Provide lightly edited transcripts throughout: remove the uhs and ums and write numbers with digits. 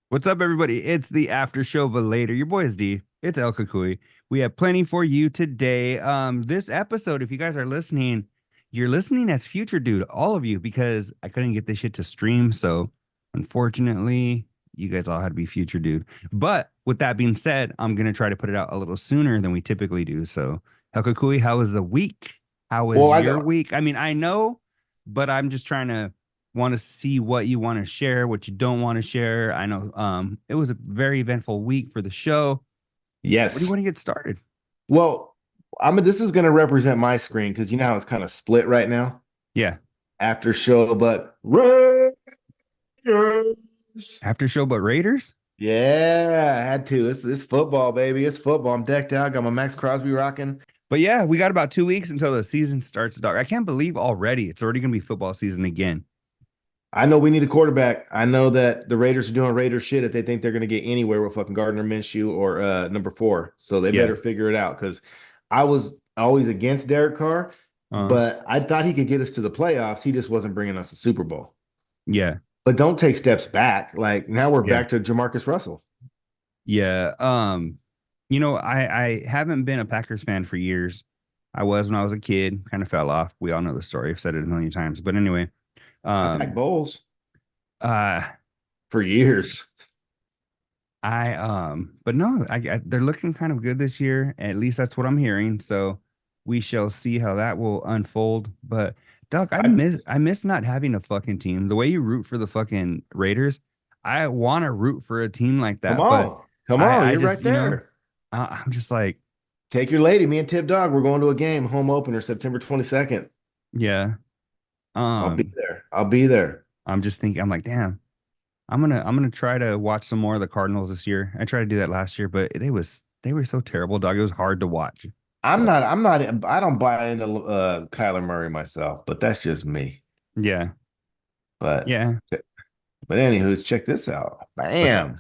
What's up, everybody? It's the after show of later. Your boy is D. It's El Cucuy. We have plenty for you today. This episode, if you guys are listening, you're listening as future dude, all of you, because I couldn't get this shit to stream. So unfortunately, you guys all had to be future dude. But with that being said, I'm gonna try to put it out a little sooner than we typically do. So El Cucuy, how was the week? How Well, was I your got week? I mean, I know, but I'm just trying to want to see what you want to share, what you don't want to share. I know it was a very eventful week for the show. What do you yes. want to get started? Well, this is gonna represent my screen because you know how it's kind of split right now Yeah. after show, but Raiders. After show but Raiders? Yeah, I had to. It's football, baby. It's football. I'm decked out. Got my Max Crosby rocking. But yeah, we got about 2 weeks until the season starts, dog. I can't believe already it's already gonna be football season again. I know we need a quarterback. I know that the Raiders are doing Raider shit if they think they're gonna get anywhere with fucking Gardner Minshew or number four. So they Yeah. better figure it out because I was always against Derek Carr, Uh but I thought he could get us to the playoffs. He just wasn't bringing us a Super Bowl. yeah. But don't take steps back. Like now we're Yeah. back to Jamarcus Russell. Yeah. I haven't been a Packers fan for years. I was when I was a kid, kind of fell off. We all know the story. I've said it a million times. But anyway, I backed um, Bowles uh for years. but no, they're looking kind of good this year. At least that's what I'm hearing. So we shall see how that will unfold. But Doc, I I miss I miss not having a fucking team. The way you root for the fucking Raiders, I want to root for a team like come that. But on, come on, I you're just, right there. I'm just like, Take your lady, me and Tip Dog. We're going to a game, home opener, September 22nd. yeah. I'll be Um, there. I'll be there. I'm just thinking, I'm like, damn, I'm gonna try to watch some more of the Cardinals this year. I tried to do that last year, but they were so terrible, dog. It was hard to watch. So I don't buy into Kyler Murray myself, but that's just me. yeah, But yeah. but anywho, check this out. What's up?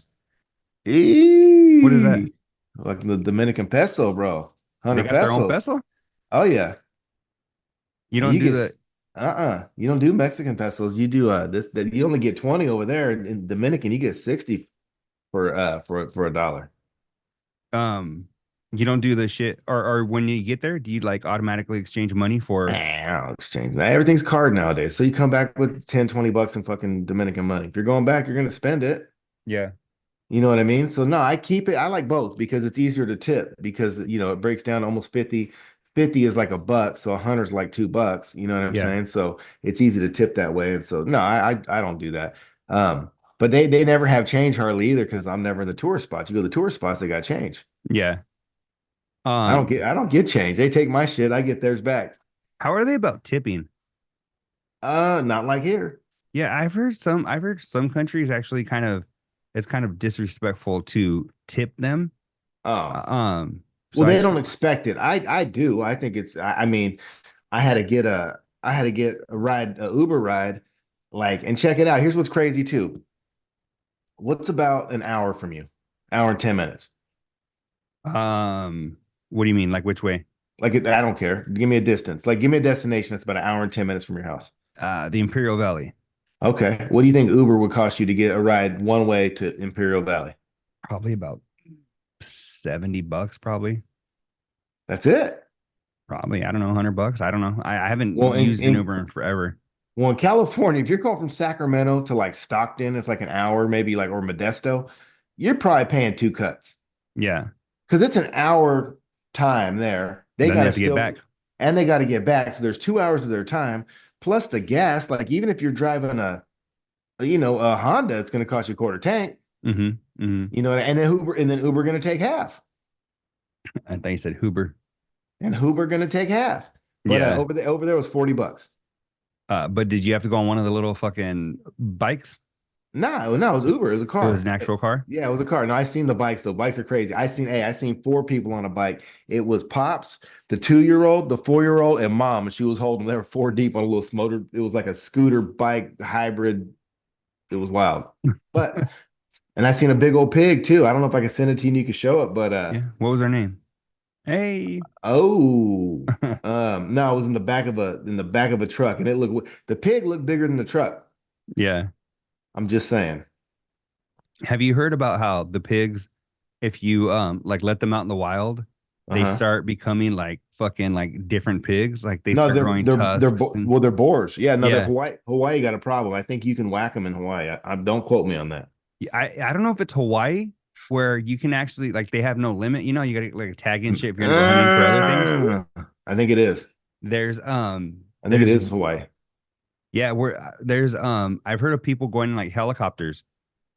Bam. What is that? Eee. Like the Dominican peso, bro. They 100 got their own pesos. peso? Oh yeah. You And don't you do get the you don't do Mexican pesos. You do this that you only get 20 over there. In Dominican, you get 60 for a dollar. um you don't do the shit or when you get there, do you like automatically exchange money for I'll exchange that. Everything's card nowadays. So you come back with 10, 20 bucks in fucking Dominican money. If you're going back, you're gonna spend it. yeah. You know what I mean? So no, I keep it. I like both because it's easier to tip because it breaks down to almost 50. 50 is like a buck, so 100 is like $2. You know what I'm Yeah. saying? So it's easy to tip that way. And so no, I don't do that. But they never have change hardly either because I'm never in the tourist spots. You go to the tourist spots, they got change. Yeah. I don't Um get I don't get change. They take my shit, I get theirs back. how are they about tipping? Not like here. Yeah, I've heard some countries actually kind of it's kind of disrespectful to tip them. Oh. Uh, Um so Well, I they tr don't expect it. I do. I think I mean, I had to get a ride, a Uber ride, like, and check it out. Here's what's crazy too. What's about an hour from you? Hour and 10 minutes. what do you mean? Like which way? I don't care. Give me a distance. Like, give me a destination that's about an hour and 10 minutes from your house. The Imperial Valley. Okay. What do you think Uber would cost you to get a ride one way to Imperial Valley? Probably about $70 probably. That's it. Probably, I don't know, $100. I don't know. I haven't Well, used an Uber in forever. in California, if you're going from Sacramento to like Stockton, it's like an hour, maybe like or Modesto, you're probably paying two cuts. Yeah. Because it's an hour time there. They And then they got to have to get still, back. and they got to get back. So there's 2 hours of their time plus the gas. Like even if you're driving a Honda, it's going to cost you a quarter tank. Mm-hmm. Mm-hmm. And then Uber going to take half, I thought you said Uber. and Uber going to take half. But Yeah. over there was $40. But did you have to go on one of the little fucking bikes? No, no, it was Uber. It was a It was car. an actual car. Yeah, it was a car. No, I seen the bikes though. Bikes are crazy. I seen four people on a bike. It was Pops, the 2-year-old, the 4-year-old, and Mom. And she was holding. They were four deep on a little motor. It was like a scooter bike hybrid. It was wild. But and I seen a big old pig too. I don't know if I can send it to you and you can show it, but Yeah. What was her name? Hey. oh, no, it was in the back of a truck, and the pig looked bigger than the truck. Yeah. I'm just saying. Have you heard about how the pigs, if you like let them out in the wild, they Uh-huh. start becoming like fucking like different pigs, like they No, start growing tusks and well, they're boars. Yeah, no, the yeah. Hawaii got a problem. I think you can whack them in Hawaii. Don't quote me on that. I don't know if it's Hawaii where you can actually like they have no limit. You know, you got like a tag in shit if you're gonna go hunting for other things. I think it is. There's I think it there's is Hawaii. yeah, where there's I've heard of people going in like helicopters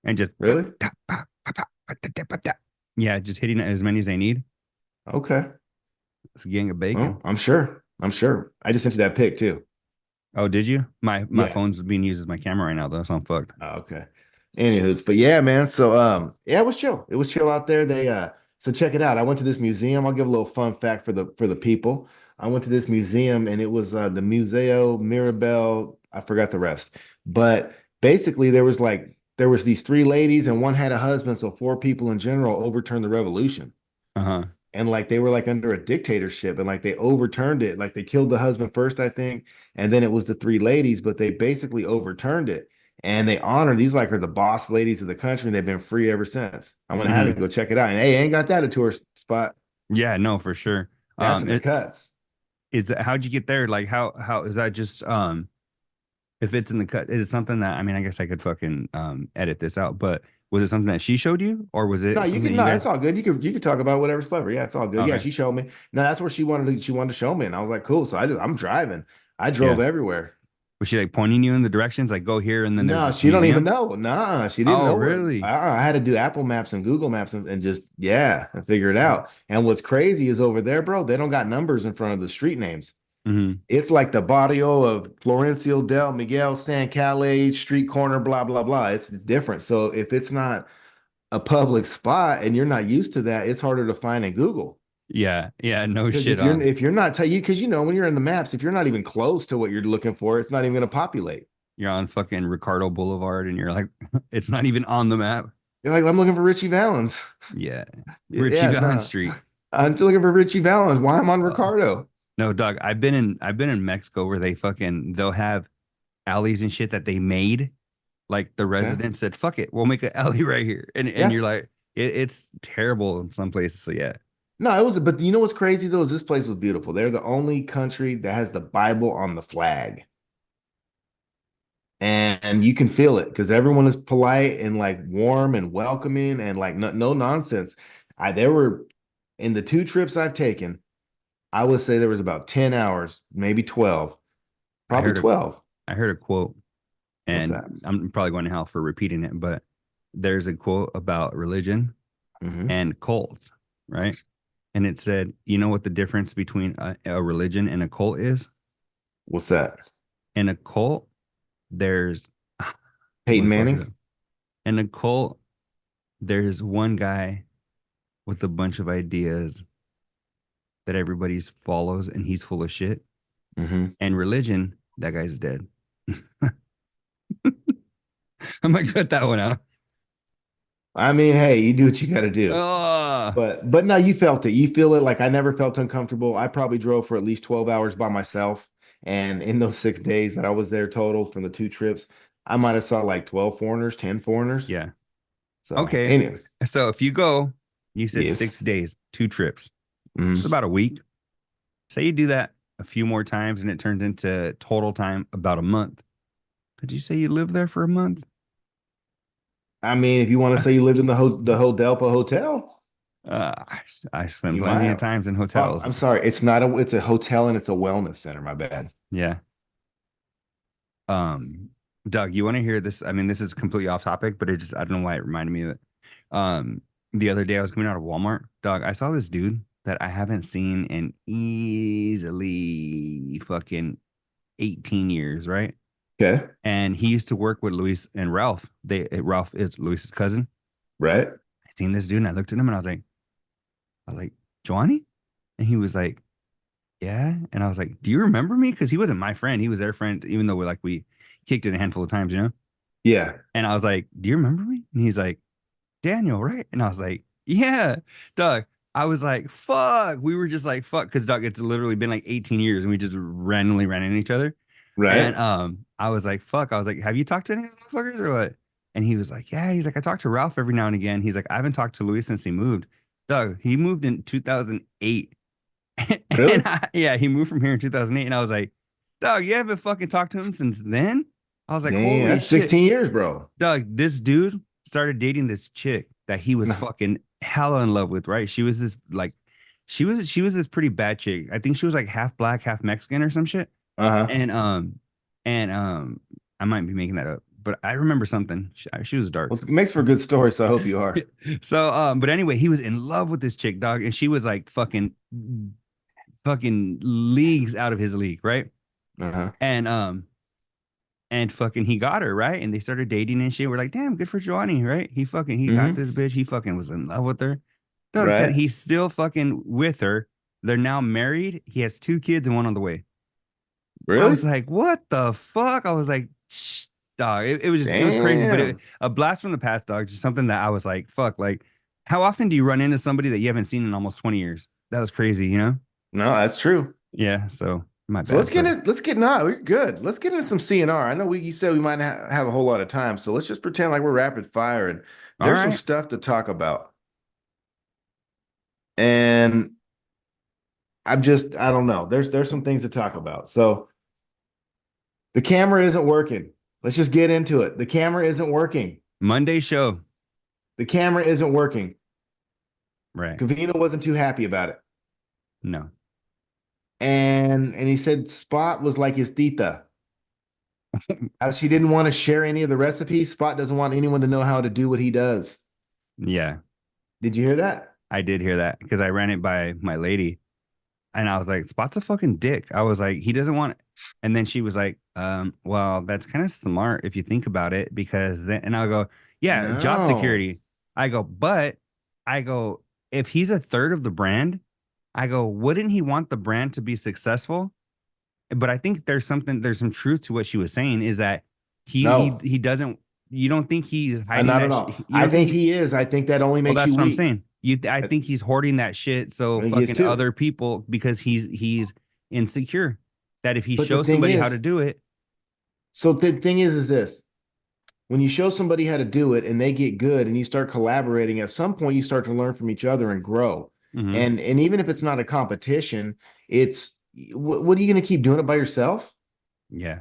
and just Really? yeah, just hitting it as many as they need. Okay. It's a gang of Well, bacon. I'm sure. I'm sure. I just sent you that pic too. Oh, did you? My Yeah. phone's being used as my camera right now though, so I'm fucked. Oh, okay. Anywho's, but yeah, man. So yeah, it was chill. It was chill out there. So check it out. I went to this museum. I'll give a little fun fact for the people. I went to this museum and it was the Museo Mirabel. I forgot the rest. But basically there was these three ladies and one had a husband, so four people in general overturned the revolution. Uh-huh. And like they were like under a dictatorship and like they overturned it. Like they killed the husband first, I think, and then it was the three ladies, but they basically overturned it. And they honor these like are the boss ladies of the country, and they've been free ever since. I'm gonna have to Hmm. go check it out. And hey, ain't got that a tourist spot. Yeah, no, for sure. That's in the cuts. How'd you get there? Like how is that just if it's in the cut, is it something that I mean, I guess I could fucking edit this out, but was it something that she showed you or was No, it you something that can you no, it's guys all good. You could talk about whatever's clever. Yeah, it's all good. Yeah, okay. she showed me. No, that's where she wanted to show me. And I was like, cool. So I'm driving. I Yeah. drove everywhere. Was she like pointing you in the directions like go here and then there's No, this she don't even museum? know. Nah, she didn't Oh, know where. really? I had to do Apple Maps and Google Maps and just yeah, and figure it out. And what's crazy is over there, bro, they don't got numbers in front of the street names. Mm-hmm. It's like the barrio of Florencio del Miguel San Calais street corner, blah blah blah. It's different. So if it's not a public spot and you're not used to that, it's harder to find in Google. Yeah, yeah, no Because shit on. if you're not you because you know when you're in the maps, if you're not even close to what you're looking for, it's not even going to populate. You're on fucking Ricardo Boulevard and you're like it's not even on the map. You're like, I'm looking for Richie Valens. Yeah. Richie Yeah, Valens no. Street. I'm still looking for Richie Valens. Why am I on Uh, Ricardo? no, dog. I've been in Mexico where they'll have alleys and shit that they made. Like the Okay. residents said, "Fuck it, we'll make an alley right here," and Yeah. you're like, it's terrible in some places. So yeah, No, it was, but you know what's crazy though is this place was beautiful. They're the only country that has the Bible on the flag. And you can feel it because everyone is polite and like warm and welcoming and like no nonsense. There were in the two trips I've taken, I would say there was about 10 hours, maybe 12, I probably heard a 12. I heard a quote, What's and that? I'm probably going to hell for repeating it, but there's a quote about religion Hmm. and cults, right? And it said, you know what the difference between a religion and a cult is? What's that? In a cult, there's Peyton what the fuck is Manning? it? In a cult, there's one guy with a bunch of ideas that everybody follows, and he's full of shit. Hmm. And religion, that guy's dead. I might cut that one out. I mean, hey, you do what you got to do. Oh, But no, you felt it. You feel it. Like I never felt uncomfortable. I probably drove for at least 12 hours by myself. And in those 6 days that I was there total from the two trips, I might have saw like 12 foreigners, 10 foreigners. yeah. So Okay. anyway, So if you go, you said yes. 6 days, two trips. It's Mhm. about a week. Say you do that a few more times and it turns into total time about a month. Could you say you lived there for a month? I mean, if you want to say you lived in the Hodelpa Hotel, I, I spent you plenty might of have. times in Oh, hotels. I'm sorry. It's a hotel and it's a wellness center. My bad. Yeah. Um, Doug, you want to hear this? I mean, this is completely off topic, but I don't know why it reminded me of it. The other day I was coming out of Walmart, Doug. I saw this dude that I haven't seen in easily fucking 18 years, right? Okay. And he used to work with Luis and Ralph. Ralph is Luis's cousin. Right. I seen this dude and I looked at him and I was like, Johnny? And he was like, yeah. And I was like, do you remember me? Because he wasn't my friend. He was their friend, even though we kicked it a handful of times, you know? Yeah. And I was like, do you remember me? And he's like, Daniel, right? And I was like, yeah, Doug. I was like, fuck. We were just like, fuck. Cause Doug, it's literally been like 18 years and we just randomly ran into each other. And Right. I was like, fuck. I was like, have you talked to any of those motherfuckers or what? And he was like, yeah, he's like, I talk to Ralph every now and again. He's like, I haven't talked to Luis since he moved. Doug, he moved in 2008. And Really? yeah, he moved from here in 2008. And I was like, Doug, you haven't fucking talked to him since then? I was like, Damn, holy that's shit. 16 years, bro. Doug, this dude started dating this chick that he was fucking hella in love with, right? She was this like she was this pretty bad chick. I think she was like half black, half Mexican or some shit. Uh-huh. And I might be making that up, but I remember something. She was dark. Well, it makes for a good story, so I hope you are. So but anyway, he was in love with this chick, dog, and she was like fucking leagues out of his league, right? Uh-huh. And fucking he got her, right? And they started dating and shit. We're like, damn, good for Johnny, right? He got Hmm. this bitch. He fucking was in love with her. Dog, Right? he's still fucking with her. They're now married. He has two kids and one on the way. I was Really? like, what the fuck? I was like, Shh, dog. It was crazy, but Damn. a blast from the past, dog. Just something that I was like, fuck. Like, how often do you run into somebody that you haven't seen in almost 20 years? That was crazy, you know? No, that's true. Yeah. So my So let's bad, get but it. Let's get no, we're good. Let's get into some CNR. I know you said we might have a whole lot of time, so let's just pretend like we're rapid fire and all there's some right. stuff to talk about. And I don't know. There's some things to talk about. So the camera isn't working. Let's just get into it. The camera isn't working. Monday show. The camera isn't working. Right. Covino wasn't too happy about it. No. And he said Spot was like his tita. How she didn't want to share any of the recipes. Spot doesn't want anyone to know how to do what he does. Yeah. Did you hear that? I did hear that because I ran it by my lady and I was like, Spot's a fucking dick. I was like, he doesn't want. And then she was like, well, that's kind of smart if you think about it, because then, and I'll go, yeah, job No. security. I go, but I go, if he's a third of the brand, I go, wouldn't he want the brand to be successful? But I think there's some truth to what she was saying is that No. he doesn't, you don't think he's hiding Not at that, all. you I don't think think he is. I think that only well, makes you that's what I'm weak. saying. I I think he's hoarding that shit so think he is fucking too. other people because he's insecure. That if he But the shows thing somebody how to is, do it, so the thing is this. When you show somebody how to do it and they get good and you start collaborating, at some point you start to learn from each other and grow. hmm And even if it's not a competition, it's what are you going to keep doing it by yourself? yeah,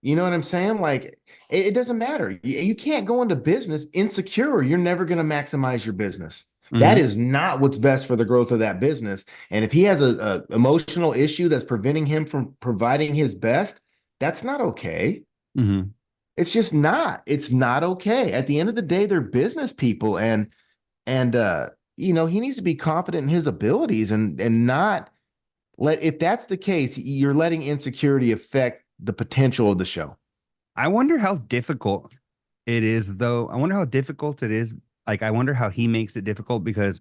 You know what I'm saying? Like it doesn't matter. You can't go into business insecure. You're never going to maximize your business. That hmm is not what's best for the growth of that business. And if he has a emotional issue that's preventing him from providing his best, that's not okay. hmm It's just not. It's not okay. At the end of the day, they're business people, and he needs to be confident in his abilities and not let. If that's the case, you're letting insecurity affect the potential of the show. I wonder how difficult it is though. I wonder how difficult it is. Like I wonder how he makes it difficult because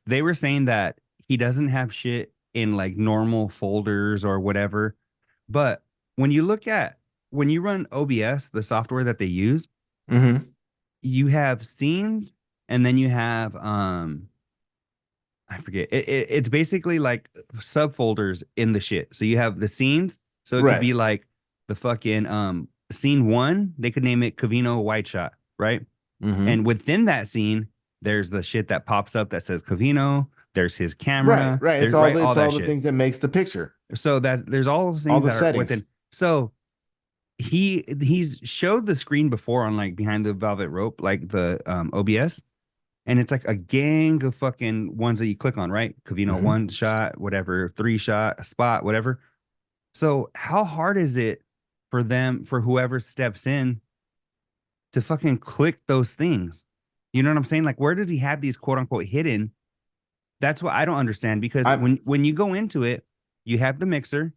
they were saying that he doesn't have shit in like normal folders or whatever. But when you look at when you run OBS, the software that they use, Hmm. you have scenes and then you have I forget it's basically like subfolders in the shit. So you have the scenes, so it could Right. be like the fucking scene one, they could name it Covino White Shot, right? Hmm. And within that scene there's the shit that pops up that says Covino, there's his Right. camera, Right. there's right all It's that all the shit. things that makes the picture. So that there's all those All things the that are within. settings. So he's showed the screen before on like behind the velvet rope, like the OBS, and it's like a gang of fucking ones that you click on, right? Covino Hmm. one shot, whatever, three shot, spot, whatever. So how hard is it for them, for whoever steps in to fucking click those things? You know what I'm saying? Like, where does he have these quote unquote hidden? That's what I don't understand because I when you go into it, you have the mixer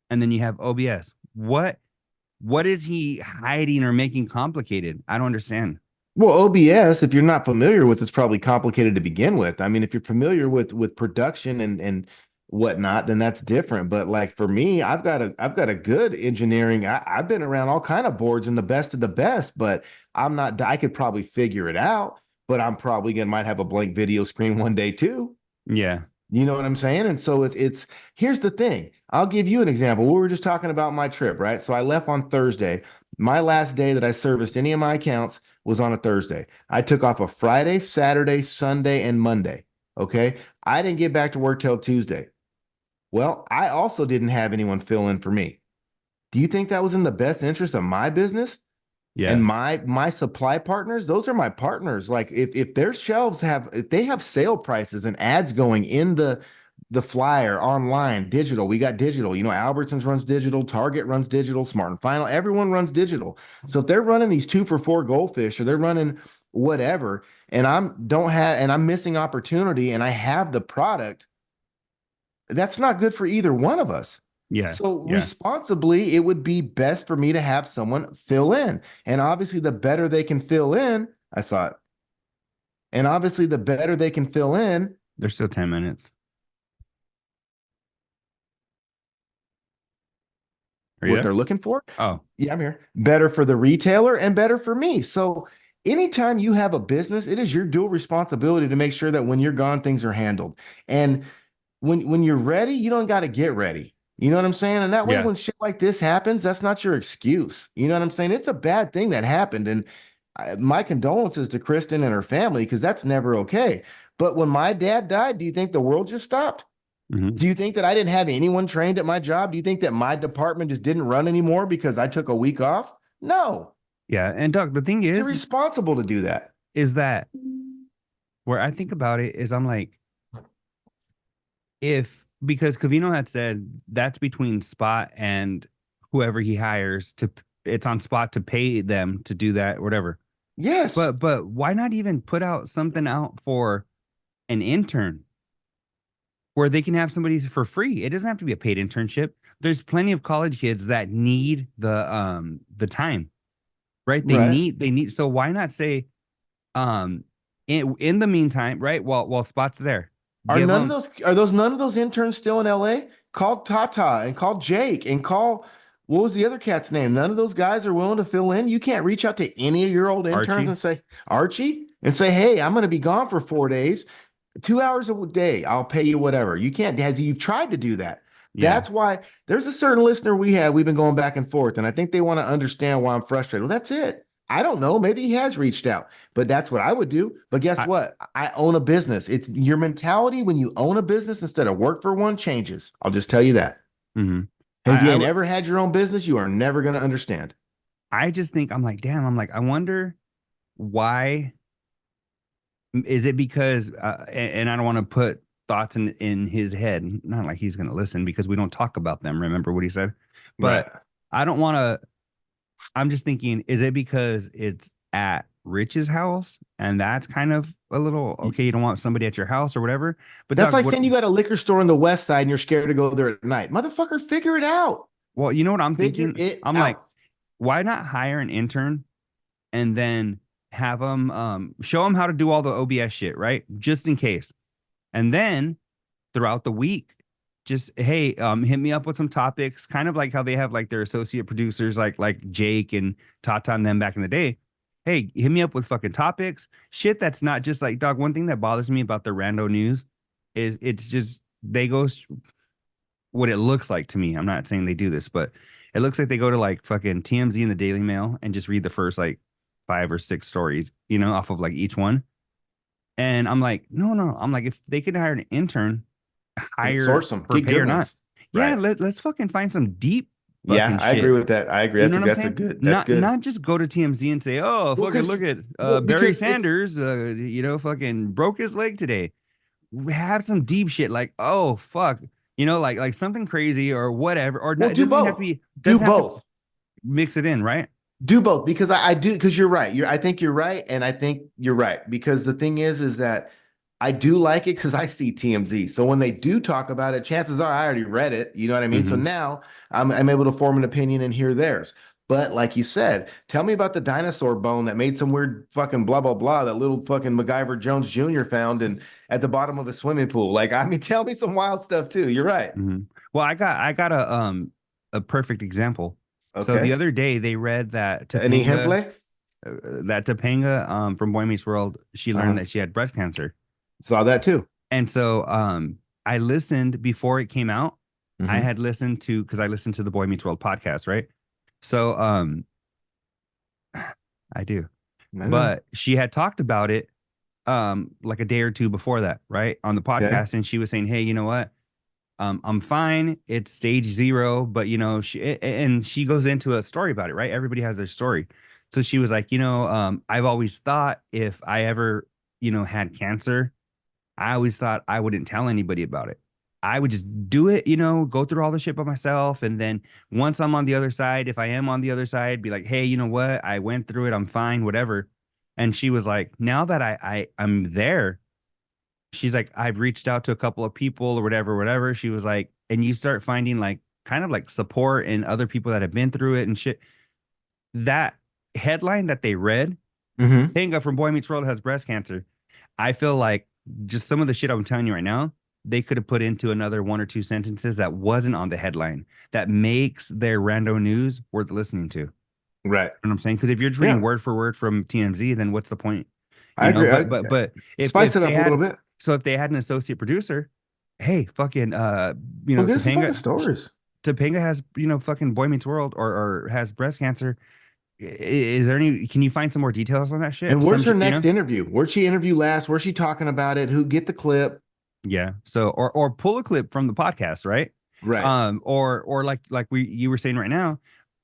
and then you have OBS. What is he hiding or making complicated? I don't understand. Well, OBS, if you're not familiar with, it's probably complicated to begin with. I mean, if you're familiar with production and whatnot, then that's different. But like for me, I've got a good engineering. I've been around all kind of boards and the best of the best, but I'm not. I could probably figure it out, but I'm probably gonna might have a blank video screen one day too. Yeah. You know what I'm saying? And so it's here's the thing. I'll give you an example. We were just talking about my trip, right? So I left on Thursday. My last day that I serviced any of my accounts was on a Thursday. I took off a Friday, Saturday, Sunday, and Monday. Okay. I didn't get back to work till Tuesday. Well, I also didn't have anyone fill in for me. Do you think that was in the best interest of my business and Yeah. my supply partners? Those are my partners. Like if their shelves have if they have sale prices and ads going in the flyer online, digital. We got digital. You know, Albertsons runs digital, Target runs digital, Smart and Final, everyone runs digital. So if they're running these 2 for 4 goldfish or they're running whatever, and I'm missing opportunity and I have the product, that's not good for either one of us. Yeah. So Yeah. responsibly, it would be best for me to have someone fill in. And obviously, the better they can fill in, I thought, and obviously, the better they can fill in There's still 10 minutes. Are you what there? they're looking for. Oh, Yeah, I'm here. Better for the retailer and better for me. So anytime you have a business, it is your dual responsibility to make sure that when you're gone, things are handled. And when you're ready, you don't got to get ready. You know what I'm saying? And that way, yeah. when shit like this happens, that's not your excuse. You know what I'm saying? It's a bad thing that happened. And my condolences to Kristen and her family because that's never okay. But when my dad died, do you think the world just stopped? Hmm. Do you think that I didn't have anyone trained at my job? Do you think that my department just didn't run anymore because I took a week off? No, Yeah. And Doug, the thing it's irresponsible to do that. is that where I think about it is I'm like, if because Covino had said that's between Spot and whoever he hires to it's on Spot to pay them to do that, whatever. Yes, But why not even put out something out for an intern where they can have somebody for free? It doesn't have to be a paid internship. There's plenty of college kids that need the time, right? right. They need so why not say in the meantime, right? While Spot's there, give them None of those interns still in LA? Call Tata and call Jake and call what was the other cat's name? None of those guys are willing to fill in. You can't reach out to any of your old interns Archie. and say, Archie, and say, hey, I'm going to be gone for 4 days. 2 hours a day, I'll pay you whatever. You can't, has you've tried to do that. Yeah. That's why there's a certain listener we've been going back and forth, and I think they want to understand why I'm frustrated. Well, that's it. I don't know. Maybe he has reached out, but that's what I would do. But guess I, what? I own a business. It's your mentality when you own a business instead of work for one changes. I'll just tell you that. mhm. And if you I, ain't I ever had your own business, you are never going to understand. I just think I'm like, damn, I'm like, I wonder why is it because and I don't want to put thoughts in his head, not like he's gonna listen because we don't talk about them. Remember what he said? Right. But I don't want to, I'm just thinking, is it because it's at Rich's house? And that's kind of a little okay, you don't want somebody at your house or whatever. But That's Doug, like what saying you got a liquor store on the west side and you're scared to go there at night. Motherfucker, figure it out. well, you know what I'm Figure thinking? it I'm like, out. why not hire an intern and then have them show them how to do all the OBS shit, right? Just in case. And then throughout the week, just hey, hit me up with some topics, kind of like how they have like their associate producers like Jake and Tata and them back in the day. Hey, hit me up with fucking topics, shit that's not just like dog. One thing that bothers me about the rando news is it's just they go what it looks like to me. I'm not saying they do this, but it looks like they go to like fucking TMZ and the Daily Mail and just read the first like 5 or 6 stories, off of like each one. And I'm like, no, no. I'm like, if they could hire an intern, And hire source them. for Get pay good or not, ones. yeah, Right. let's fucking find some deep Yeah, fucking I agree shit. with that. I agree. You know what I'm That's a saying? good. That's Not good. not just go to TMZ and say, oh, Well, fucking because look at Barry because it's Sanders, fucking broke his leg today. Have some deep shit like, oh fuck, like something crazy or whatever, or well, not, it do doesn't even have to both. be Do doesn't have to both. mix it in, right? Do both because I do because you're right. I think you're right, and I think you're right because the thing is that I do like it because I see TMZ. So when they do talk about it, chances are I already read it. You know what I mean? So Mm-hmm. now I'm able to form an opinion and hear theirs. But like you said, tell me about the dinosaur bone that made some weird fucking blah blah blah that little fucking MacGyver Jones Jr. found and at the bottom of a swimming pool. Like I mean, tell me some wild stuff too. You're right. Mm-hmm. Well, I got a perfect example. So the Okay. other day they read that Any Topanga hemplay? from Boy Meets World, she learned Uh-huh. that she had breast cancer. Saw that too. And so I listened before it came out. I Hmm. had listened to because I listened to the Boy Meets World podcast, right? So I do. I know. But she had talked about it like a day or two before that, right? On the Okay. podcast. And she was saying, hey, you know what? I'm fine. It's stage zero, but and she goes into a story about it, right? Everybody has their story. So she was like, I've always thought if I ever, had cancer, I always thought I wouldn't tell anybody about it. I would just do it, go through all the shit by myself. And then once I'm on the other side, if I am on the other side, be like, hey, you know what? I went through it. I'm fine, whatever. And she was like, now that I'm there, she's like, I've reached out to a couple of people or whatever, whatever. She was like, and you start finding like kind of like support in other people that have been through it and shit. That headline that they read, Mm-hmm. Topanga from Boy Meets World has breast cancer. I feel like just some of the shit I'm telling you right now, they could have put into another one or two sentences that wasn't on the headline that makes their rando news worth listening to. You know Right. what I'm saying? Because if you're just reading Yeah, word for word from TMZ, then what's the point? I agree. But Spice if it they up a little had bit. so if they had an associate producer, hey, fucking Well, get some fucking stories. Topanga has, fucking Boy Meets World or has breast cancer. Is there any can you find some more details on that shit? And Some where's her shit, next interview? Where'd she interview last? Where's she talking about it? Who get the clip? Yeah. So or pull a clip from the podcast, right? Right. Or like you were saying right now,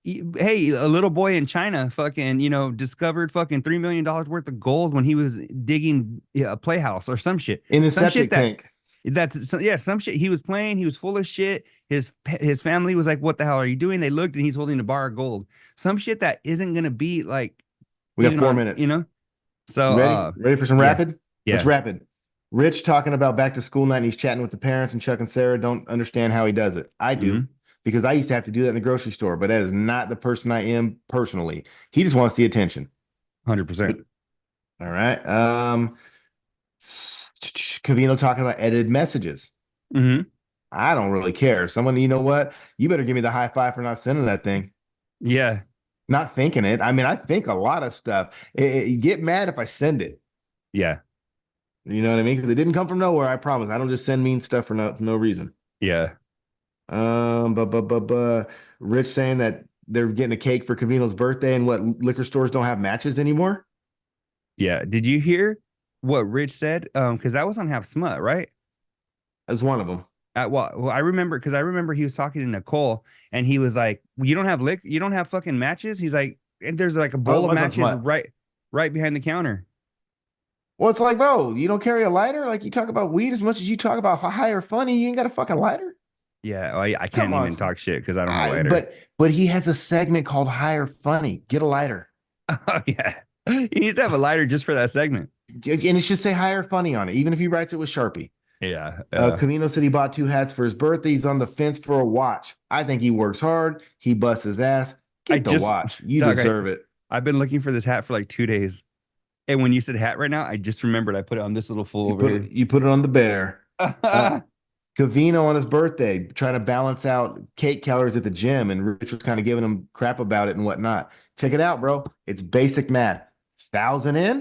hey, a little boy in China fucking, discovered fucking $3 million worth of gold when he was digging a playhouse or some shit. In a Some shit septic tank. yeah, some shit he was playing, he was full of shit. His family was like, "What the hell are you doing?" They looked and he's holding a bar of gold. Some shit that isn't going to be like We got even four on, minutes. So You ready? Ready for some yeah. rapid? Let's Yeah. rapid. Rich talking about back to school night and he's chatting with the parents, and Chuck and Sarah don't understand how he does it. I do Mhm. because I used to have to do that in the grocery store, but that is not the person I am personally. He just wants the attention. 100%. All right. Covino talking about edited messages. Mhm. I don't really care. Someone, you know what? You better give me the high five for not sending that thing. Yeah. Not thinking it. I mean, I think a lot of stuff. Get mad if I send it. Yeah. You know what I mean? Because it didn't come from nowhere. I promise. I don't just send mean stuff for no reason. Yeah. But Rich saying that they're getting a cake for Cavino's birthday, and what liquor stores don't have matches anymore. Yeah. Did you hear what Rich said? Because that was on Half Smut, right? As one of them. I remember because I remember he was talking to Nicole and he was like, "You don't have you don't have fucking matches." He's like, and there's like a Oh, it bowl of was on matches Smut. right behind the counter. Well, it's like, bro, you don't carry a lighter? Like you talk about weed as much as you talk about higher funny. You ain't got a fucking lighter? Yeah, I can't Come on. even talk shit because I don't have a I lighter. but he has a segment called Higher Funny. Get a lighter. Oh yeah, he needs to have a lighter just for that segment. And it should say Higher Funny on it, even if he writes it with Sharpie. Yeah, Camino said he bought two hats for his birthday. He's on the fence for a watch. I think he works hard. He busts his ass. I Get the just watch. You Doug, deserve it. I've been looking for this hat for like 2 days, and when you said hat right now, I just remembered I put it on this little fool over here. You put it on the bear. Covino on his birthday, trying to balance out cake calories at the gym, and Rich was kind of giving him crap about it and whatnot. Check it out, bro. It's basic math. 1,000 in,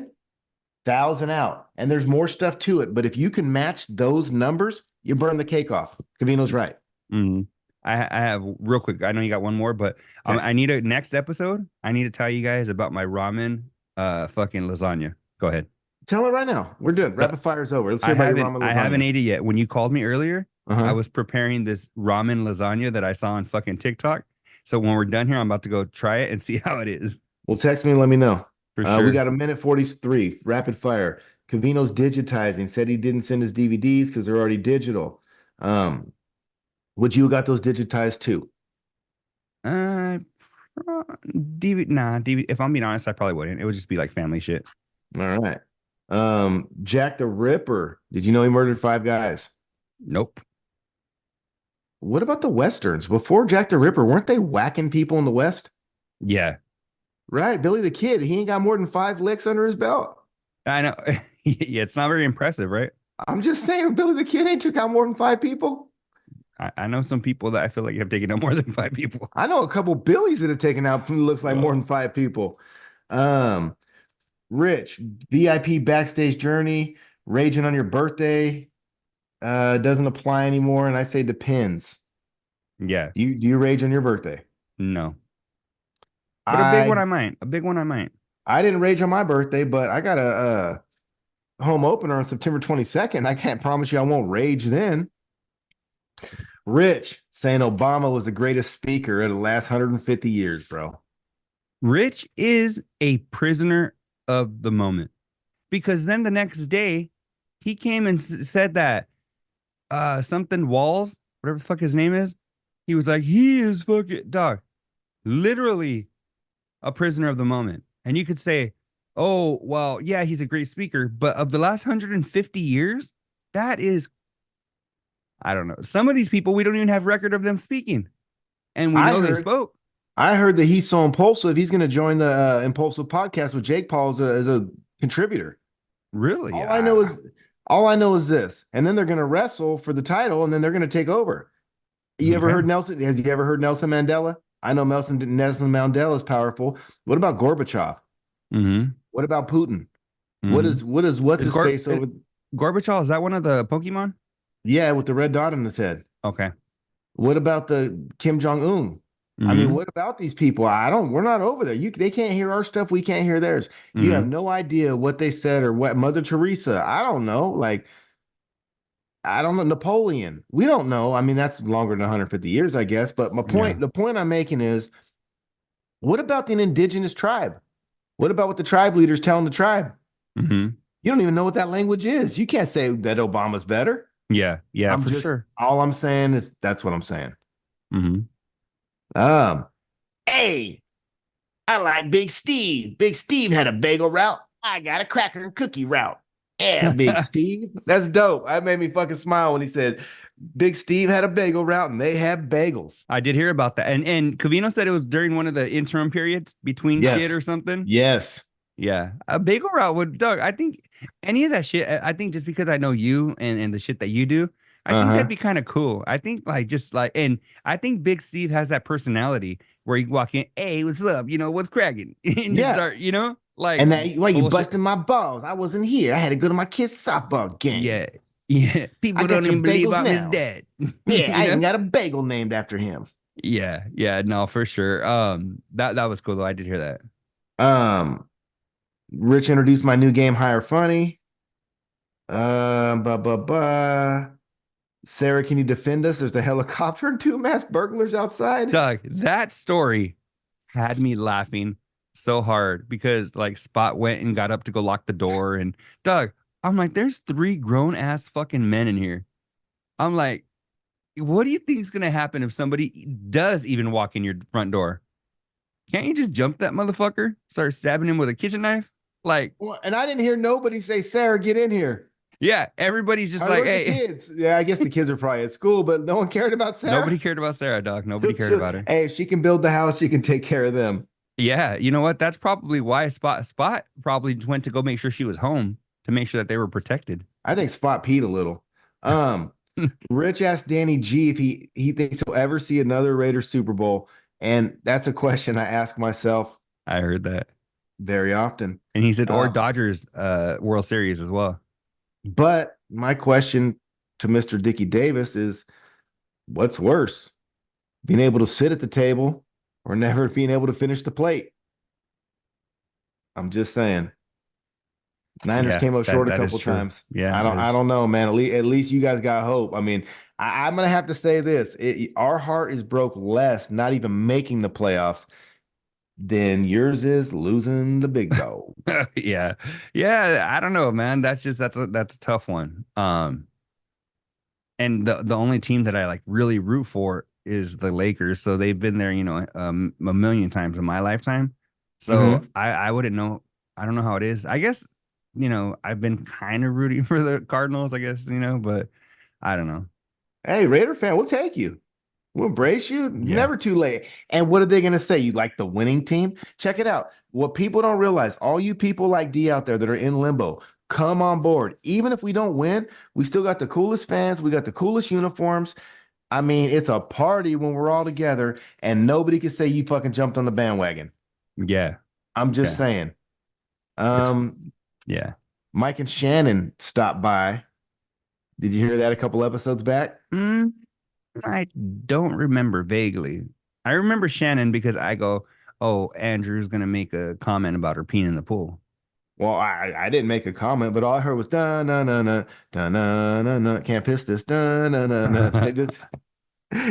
1,000 out. And there's more stuff to it. But if you can match those numbers, you burn the cake off. Covino's right. Mhm. I have real quick. I know you got one more, but Okay. I need a next episode. I need to tell you guys about my ramen, fucking lasagna. Go ahead. Tell it right now. We're doing So rapid fire's over. Let's hear about your ramen I haven't lasagna. ate it yet. When you called me earlier, I Uh-huh. was preparing this ramen lasagna that I saw on fucking TikTok. So when we're done here, I'm about to go try it and see how it is Well, text me and let me know. for We sure. got a minute 43, rapid fire. Cavino's digitizing, said he didn't send his DVDs because they're already digital. Would you have got those digitized too? Uh, DVD, nah, DVD. If I'm being honest, I probably wouldn't. It would just be like family shit. All right. Jack the Ripper. Did you know he murdered five guys? Nope. What about the Westerns? Before Jack the Ripper, weren't they whacking people in the West? Yeah, Right. Billy the Kid, he ain't got more than five licks under his belt. I know. Yeah, it's not very impressive, right? I'm just saying, Billy the Kid ain't took out more than five people. I know some people that I feel like have taken out more than five people. I know a couple Billies that have taken out looks like more than five people. Um, Rich, VIP backstage journey, raging on your birthday, doesn't apply anymore. And I say depends. Yeah, Do you rage on your birthday? no. But a big one I I might. A big one I might. I didn't rage on my birthday, but I got a home opener on September 22nd. I can't promise you I won't rage then. Rich saying Obama was the greatest speaker of the last 150 years, bro. Rich is a prisoner of the moment because then the next day he came and said that something Walls, whatever the fuck his name is, he was like, he is fucking dog, literally a prisoner of the moment. And you could say, oh, well, yeah, he's a great speaker, but of the last 150 years, that is, I don't know. Some of these people, we don't even have record of them speaking, and we I know they heard spoke. I heard that he's so impulsive. He's going to join the Impulsive podcast with Jake Paul as a contributor. Really? All I know is all I know is this, and then they're going to wrestle for the title, and then they're going to take over. You ever Okay. heard Nelson? Has you ever heard Nelson Mandela? I know Nelson Mandela is powerful. What about Gorbachev? Mm-hmm. What about Putin? Mm-hmm. What's Is, his face over? Gorbachev, is that one of the Pokemon? Yeah, with the red dot on his head. Okay. What about the Kim Jong Un? I mean, Mm-hmm. what about these people? I don't. We're not over there. They can't hear our stuff. We can't hear theirs. You have Mm-hmm. no idea what they said or what Mother Teresa. I don't know. Like I don't know Napoleon. We don't know. I mean, that's longer than 150 years, I guess. But Yeah. the point I'm making is, what about the indigenous tribe? What about what the tribe leaders telling the tribe? Mm-hmm. You don't even know what that language is. You can't say that Obama's better. Yeah. Yeah, I'm for just sure. all I'm saying is that's what I'm saying. Mm-hmm. Um, hey, I like Big Steve. Big Steve had a bagel route. I got a cracker and cookie route. Yeah, Big Steve. That's dope. That made me fucking smile when he said Big Steve had a bagel route and they have bagels. I did hear about that. And Covino said it was during one of the interim periods between shit Yes. or something. Yes. Yeah. A bagel route would, Doug, I think any of that shit, I think just because I know you and the shit that you do, I think that'd Uh-huh. be kind of cool. I think like just like, and I think Big Steve has that personality where you walk in, hey, what's up? What's cracking? And just Yeah. start, like And that why you bullshit. busting my balls? I wasn't here. I had to go to my kid's softball game. Yeah. Yeah. I People don't got your even believe bagels I'm his now. dad. Yeah, you I even know? got a bagel named after him. Yeah. Yeah. No, for sure. That was cool though. I did hear that. Um, Rich introduced my new game, Higher Funny. Blah blah blah. Sarah, can you defend us? There's a helicopter and two masked burglars outside. Doug, that story had me laughing so hard because like Spot went and got up to go lock the door. And Doug, I'm like, there's three grown ass fucking men in here. I'm like, what do you think is gonna happen if somebody does even walk in your front door? Can't you just jump that motherfucker? Start stabbing him with a kitchen knife? Like, Well, and I didn't hear nobody say, Sarah, get in here. yeah, everybody's just like, Where's the hey, kids? Yeah, I guess the kids are probably at school, but no one cared about Sarah. nobody cared about Sarah, Doc. Nobody cared about her. Hey, if she can build the house, she can take care of them. Yeah, you know what? That's probably why Spot probably went to go make sure she was home to make sure that they were protected. I think Spot peed a little. Um, Rich asked Danny G if he thinks he'll ever see another Raiders Super Bowl, and that's a question I ask myself I heard that. very often. And he said, or Um, Dodgers World Series as well. but my question to Mr. Dickie Davis is, what's worse, being able to sit at the table or never being able to finish the plate? I'm just saying. Niners Yeah, came up that short a that is couple true. times. Yeah, that I is don't know, man. At least you guys got hope. I mean, I'm gonna have to say this: our heart is broke less, not even making the playoffs, than yours is losing the big dog. yeah. Yeah, I don't know, man. That's a tough one. And the only team that I like really root for is the Lakers. So they've been there, a million times in my lifetime. So Hmm. I wouldn't know. I don't know how it is. I guess, I've been kind of rooting for the Cardinals, I guess, but I don't know. Hey, Raider fan, we'll take you. We'll embrace you. Yeah. Never too late. And what are they going to say? You like the winning team? Check it out. What people don't realize, all you people like D out there that are in limbo, come on board. Even if we don't win, we still got the coolest fans. We got the coolest uniforms. I mean, it's a party when we're all together, and nobody can say you fucking jumped on the bandwagon. Yeah. I'm just Yeah. saying. It's Um, yeah. Mike and Shannon stopped by. Did you hear that a couple episodes back? I don't remember vaguely. I remember Shannon because I go, oh, Andrew's gonna make a comment about her peeing in the pool. Well, I didn't make a comment, but all I heard was da na na na da na na na. Can't piss this da na na na. It just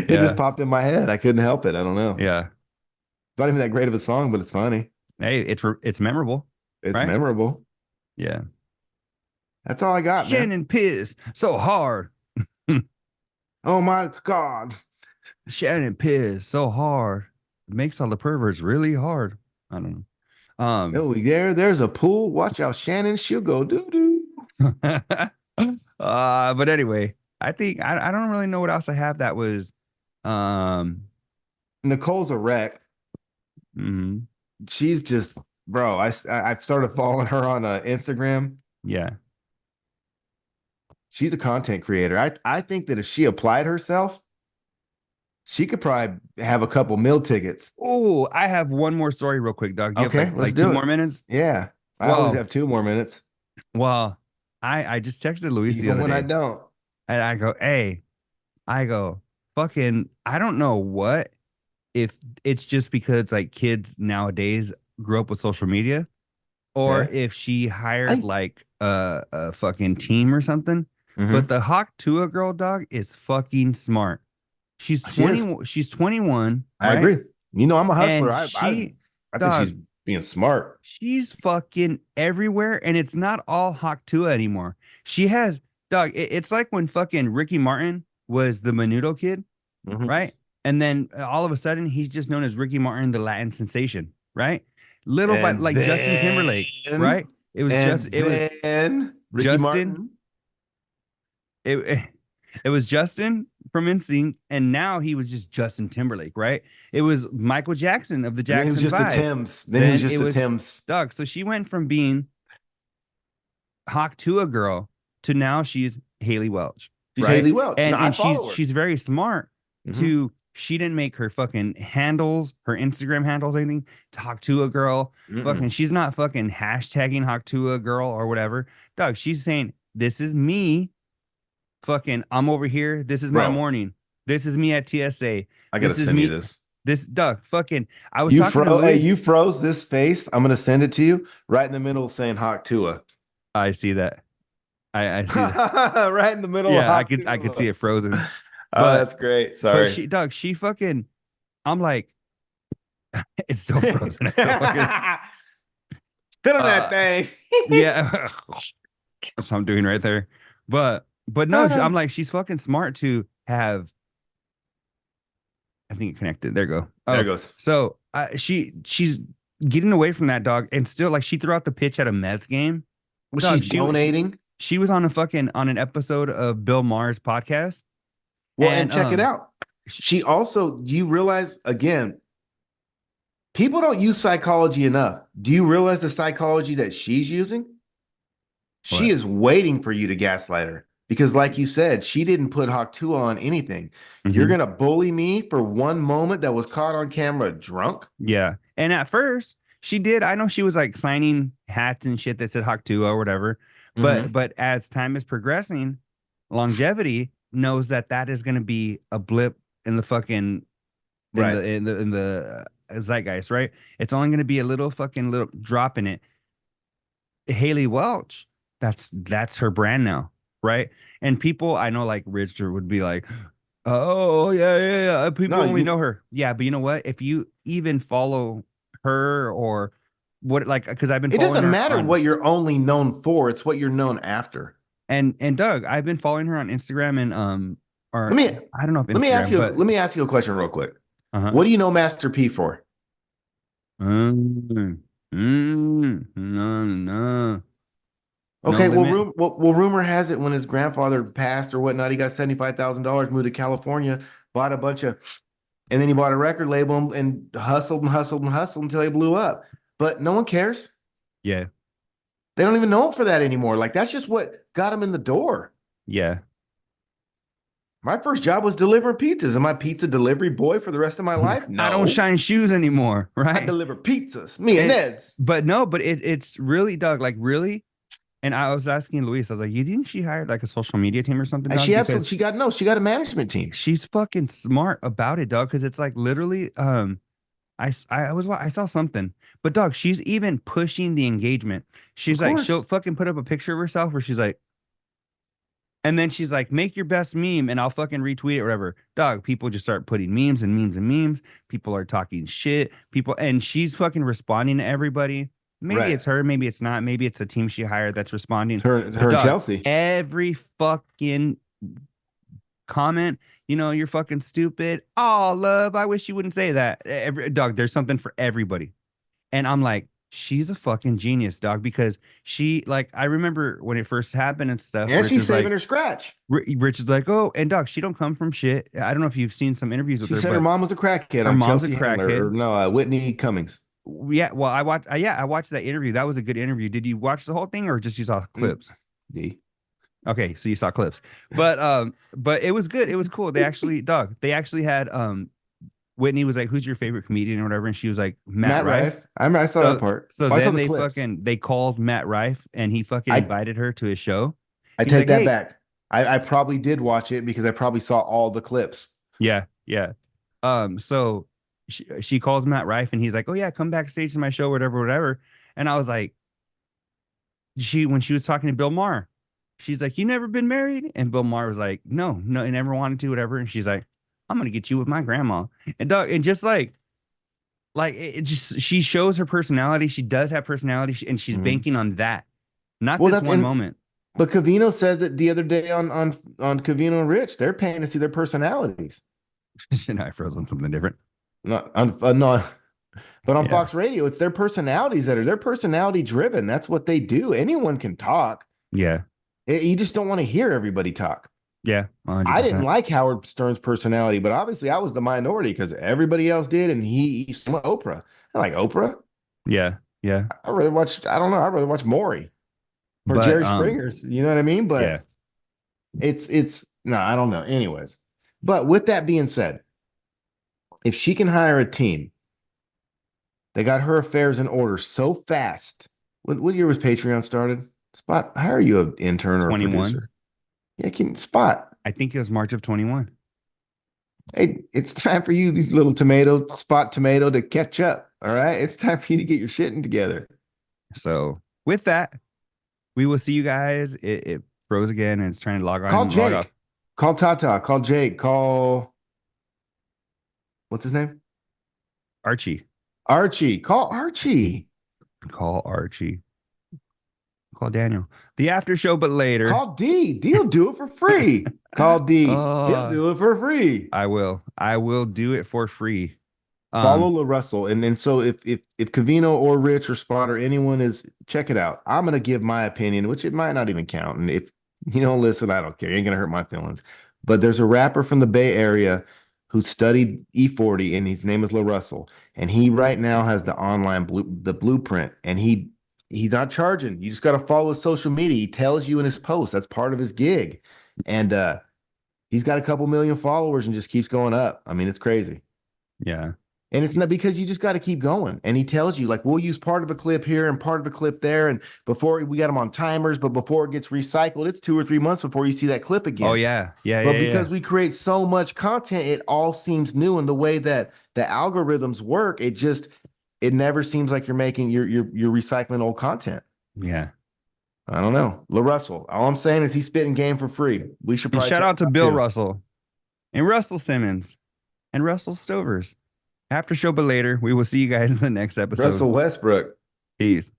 Yeah, popped in my head. I couldn't help it. I don't know. yeah. It's not even that great of a song, but it's funny. Hey, it's memorable, It's right? memorable. Yeah. That's all I got, man. Shannon piss so hard. Oh my God. Shannon piss so hard. It makes all the perverts really hard. I don't know. Oh, there's a pool. Watch out, Shannon. She'll go doo doo. But anyway, I think I don't really know what else I have that was um Nicole's a wreck. mhm, She's just, bro. I've started following her on Instagram. yeah. She's a content creator. I think that if she applied herself, she could probably have a couple meal tickets. Oh, I have one more story real quick, dog. Do you have Okay, let's like two do it. more minutes? Yeah, I always Well, have 2 more minutes, well, I just texted Luis the even other when I day don't. and I go, hey, I go, fucking, I don't know what if it's just because like kids nowadays grew up with social media or Okay. if she hired I like a fucking team or something. But hmm the Hawk Tua girl dog is fucking smart. She's She is. 20, she's 21, I right? agree. I'm a hustler. And I think she's dog, being smart. she's fucking everywhere. And it's not all Hawk Tua anymore. She has, dog, it's like when fucking Ricky Martin was the Menudo kid, hmm right? And then all of a sudden he's just known as Ricky Martin, the Latin sensation, right? Little by And like Justin Timberlake, then, right? It was just and it was then Ricky Justin. Martin. It it was Justin from NSYNC, and now he was just Justin Timberlake, right? It was Michael Jackson of the And then he was Jackson just a Five. Tim's. Then he was Then just it a was Tim's. Doug. So she went from being Hawk to a girl to now she's Haley Welch, She's right? Haley Welch. No, I And she's follow her. she's very smart hmm to she didn't make her fucking handles, her Instagram handles, anything. Talk to a girl, fucking. Mm-mm. She's not fucking hashtagging Hawk to a girl or whatever. Doug, she's saying this is me. Fucking, I'm over here. This is my Bro, morning. This is me at TSA. I gotta This is send you me. this. This Doug. Fucking. I was talking to Hey, Luis. you froze this face. I'm gonna send it to you right in the middle saying Hawk Tua. I see that. I see that. Right in the middle of Yeah, Hawk I could see Tua. it frozen. Oh, But that's great. but Sorry. she Doug, she fucking I'm like, it's still Fit frozen. It's still fucking on that thing. yeah. That's what I'm doing right there. But no, I'm like, she's fucking smart to have I think it connected. There you go. There Oh, it goes. so she's getting away from that dog and still like she threw out the pitch at a Mets game. Well, Dog, she's donating. she was on a fucking on an episode of Bill Maher's podcast. Well, and And check it out. She also, do you realize again, people don't use psychology enough. Do you realize the psychology that she's using? She what? is waiting for you to gaslight her because, like you said, she didn't put Hawk Tua on anything. You're Mhm. gonna bully me for one moment that was caught on camera drunk? Yeah. And at first she did. I know she was like signing hats and shit that said Hawk Tuah or whatever. Mm-hmm. But as time is progressing, longevity knows that that is going to be a blip in the fucking Right. in the zeitgeist, right? It's only going to be a little fucking little drop in it. Haley Welch, that's her brand now, right? And people I know like Richard would be like, oh yeah. People No, only know her. Yeah, but you know what? If you even follow her or what, like, because I've been it following doesn't her matter on what you're only known for, it's what you're known after. and Doug, I've been following her on Instagram and Let or me I don't know if ask Instagram, you but a question real quick. uh-huh. What do you know Master P for? No, no Okay, well, limit. rumor has it when his grandfather passed or whatnot, he got $75,000, moved to California, bought a bunch of, and then he bought a record label and hustled and hustled and hustled until he blew up. But no one cares. Yeah, They don't even know him for that anymore. Like that's just what got him in the door. yeah. My first job was delivering pizzas. Am I pizza delivery boy for the rest of my life? I don't No. shine shoes anymore, I right? deliver pizzas. Me and Ned's. But no, but it's really Doug, like really. And I was asking Luis, I was like, you think she hired like a social media team or something, And Doug? she absolutely Because she got a management team. she's fucking smart about it, Doug. Because it's like literally, I saw something, but dog, she's even pushing the engagement. Of She's like, she'll course. fucking put up a picture of herself where she's like, and then she's like, make your best meme and I'll fucking retweet it, whatever. Dog, people just start putting memes and memes and memes. People are talking shit. People, and she's fucking responding to everybody. Maybe Right. it's her, maybe it's not. Maybe it's a team she hired that's responding. It's But her and dog, Chelsea. every fucking comment, you're fucking stupid. Oh, love, I wish you wouldn't say that. Every dog, there's something for everybody. And I'm like, she's a fucking genius, dog, because like, I remember when it first happened and stuff, And she's saving her scratch. Rich is like, oh, and dog, she don't come from shit. I don't know if you've seen some interviews with She her, said her but mom was a crackhead her on mom's a Chelsea Handler, or crackhead. no, Whitney Cummings. Yeah, well, I watched that interview. That was a good interview. Did you watch the whole thing or just you saw Mm. clips? D. Okay, so you saw clips. But it was good. It was cool. They actually had Whitney was like, "Who's your favorite comedian or whatever?" And she was like, "Matt Matt Rife." Rife. I saw that So part. so Well, I saw then the clips. they called Matt Rife and he fucking I invited her to his show. I He's take like, that "Hey, back. I probably did watch it because I probably saw all the clips. yeah, yeah." So she calls Matt Rife and he's like, "Oh yeah, come backstage to my show, whatever, whatever." And I was like, when she was talking to Bill Maher, she's like, "You never been married?" And Bill Maher was like, "No, no, I never wanted to, whatever." And she's like, "I'm gonna get you with my grandma." And dog, and just like it just she shows her personality. She does have personality, and she's Mhm. banking on that, not Well, this that's one and moment. but Covino said that the other day on Covino and Rich, they're paying to see their personalities. And I froze on something different. Not on no, but on Yeah, Fox Radio, it's their personalities that are they're personality driven. That's what they do. Anyone can talk. yeah, You just don't want to hear everybody talk. yeah, 100. I didn't percent like Howard Stern's personality, but obviously I was the minority because everybody else did, and he's Oprah. I like Oprah. Yeah, yeah, I rather watch. I don't know. I'd rather watch Maury or but Jerry Springer's. You know what I mean? yeah, But it's no, I don't know. Anyways, but with that being said, if she can hire a team, they got her affairs in order so fast. What year was Patreon started? Spot, how are you an intern or a 21. producer? Yeah, can Spot. I think it was March of 21. Hey, it's time for you, these little Spot tomato, to catch up. All right, it's time for you to get your shitting together. So with that, we will see you guys. It froze again and it's trying to log Call on, log off. Jake. Call Tata. Call Jake. Call what's his name? Archie. Archie. Call Archie. Call Archie. Call Daniel. The after show, but later. Call D. D'll do it for free. Call D. He'll uh do it for free. I will. I will do it for free. Follow Um, La Russell. And so if Cavino or Rich or Spot or anyone is, check it out. I'm gonna give my opinion, which it might not even count. And if you don't listen, I don't care. It ain't gonna hurt my feelings. But there's a rapper from the Bay Area who studied E40, and his name is La Russell. And he right now has the blueprint. And he's not charging. You just got to follow his social media. He tells you in his posts. That's part of his gig. And he's got a couple million followers and just keeps going up. I mean, it's crazy. yeah. And it's not because you just got to keep going. And he tells you, like, we'll use part of a clip here and part of a clip there. And before we got them on timers, but before it gets recycled, it's 2 or 3 months before you see that clip Oh again. yeah. Yeah, But yeah, yeah. because we create so much content, it all seems new. And the way that the algorithms work, it never seems like you're recycling old content. Yeah. I don't know. La Russell. All I'm saying is he's spitting game for free. We should And probably shout check out it to out Bill too. Russell and Russell Simmons and Russell Stovers. After show, but later. We will see you guys in the next episode. Russell Westbrook. Peace.